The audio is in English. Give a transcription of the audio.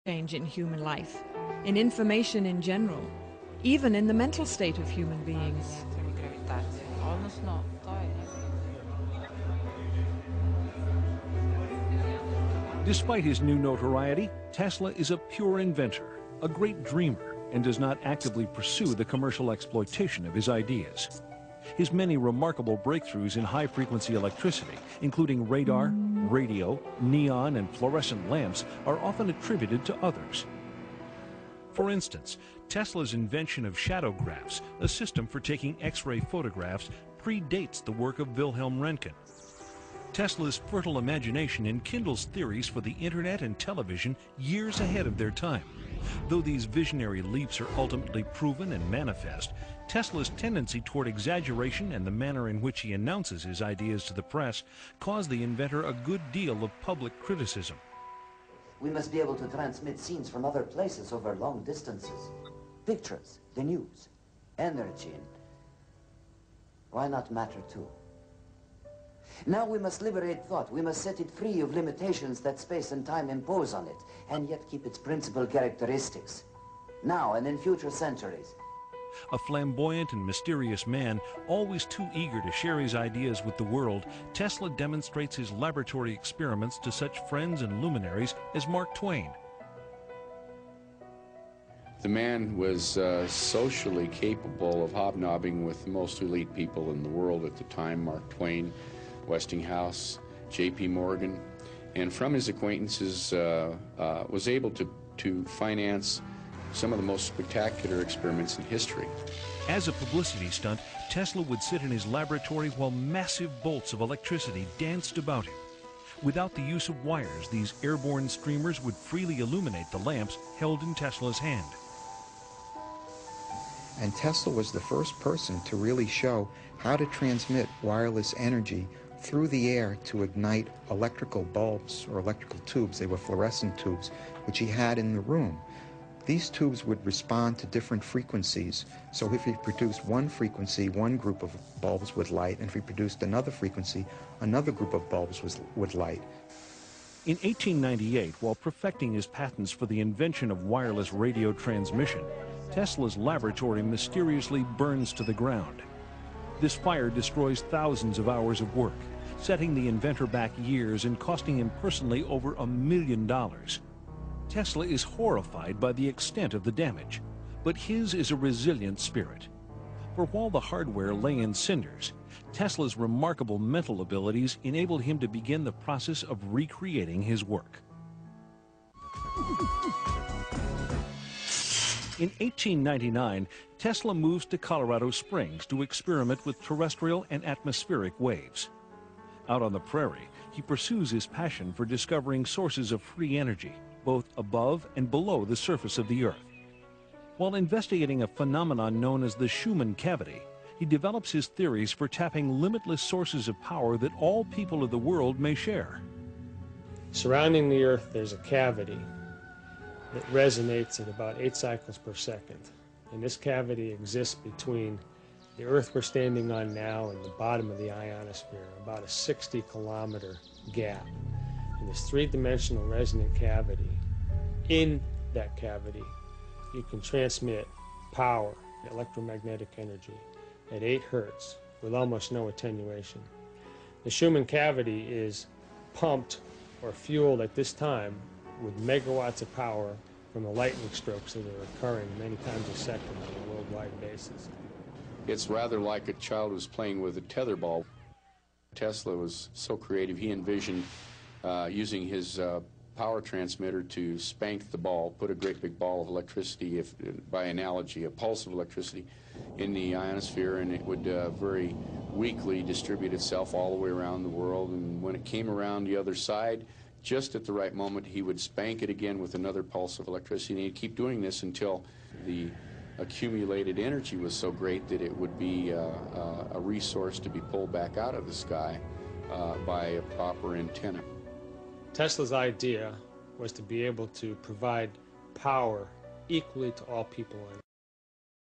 change in human life, in information in general, even in the mental state of human beings. Despite his new notoriety, Tesla is a pure inventor, a great dreamer, and does not actively pursue the commercial exploitation of his ideas. His many remarkable breakthroughs in high-frequency electricity, including radar, radio, neon, and fluorescent lamps, are often attributed to others. For instance, Tesla's invention of shadowgraphs, a system for taking X-ray photographs, predates the work of Wilhelm Röntgen. Tesla's fertile imagination enkindles theories for the internet and television years ahead of their time. Though these visionary leaps are ultimately proven and manifest, Tesla's tendency toward exaggeration and the manner in which he announces his ideas to the press cause the inventor a good deal of public criticism. We must be able to transmit scenes from other places over long distances. Pictures, the news, energy, and why not matter too? Now we must liberate thought. We must set it free of limitations that space and time impose on it, and yet keep its principal characteristics, now and in future centuries. A flamboyant and mysterious man, always too eager to share his ideas with the world, Tesla demonstrates his laboratory experiments to such friends and luminaries as Mark Twain. The man was socially capable of hobnobbing with the most elite people in the world at the time: Mark Twain, Westinghouse, J.P. Morgan, and from his acquaintances was able to finance some of the most spectacular experiments in history. As a publicity stunt, Tesla would sit in his laboratory while massive bolts of electricity danced about him. Without the use of wires, these airborne streamers would freely illuminate the lamps held in Tesla's hand. And Tesla was the first person to really show how to transmit wireless energy through the air to ignite electrical bulbs or electrical tubes. They were fluorescent tubes, which he had in the room. These tubes would respond to different frequencies. So if he produced one frequency, one group of bulbs would light, and if he produced another frequency, another group of bulbs would light. In 1898, while perfecting his patents for the invention of wireless radio transmission, Tesla's laboratory mysteriously burns to the ground. This fire destroys thousands of hours of work, setting the inventor back years and costing him personally over $1 million. Tesla is horrified by the extent of the damage, but his is a resilient spirit. For while the hardware lay in cinders, Tesla's remarkable mental abilities enabled him to begin the process of recreating his work. In 1899, Tesla moves to Colorado Springs to experiment with terrestrial and atmospheric waves. Out on the prairie, he pursues his passion for discovering sources of free energy, both above and below the surface of the Earth. While investigating a phenomenon known as the Schumann cavity, he develops his theories for tapping limitless sources of power that all people of the world may share. Surrounding the Earth, there's a cavity that resonates at about 8 cycles per second. And this cavity exists between the Earth we're standing on now and the bottom of the ionosphere, about a 60-kilometer gap. And this three-dimensional resonant cavity, in that cavity, you can transmit power, electromagnetic energy, at 8 hertz with almost no attenuation. The Schumann cavity is pumped or fueled at this time with megawatts of power from the lightning strokes that are occurring many times a second on a worldwide basis. It's rather like a child who's playing with a tetherball. Tesla was so creative, he envisioned using his power transmitter to spank the ball, put a great big ball of electricity, by analogy, a pulse of electricity, in the ionosphere, and it would very weakly distribute itself all the way around the world. And when it came around the other side, just at the right moment, he would spank it again with another pulse of electricity, and he'd keep doing this until the accumulated energy was so great that it would be a resource to be pulled back out of the sky by a proper antenna. Tesla's idea was to be able to provide power equally to all people on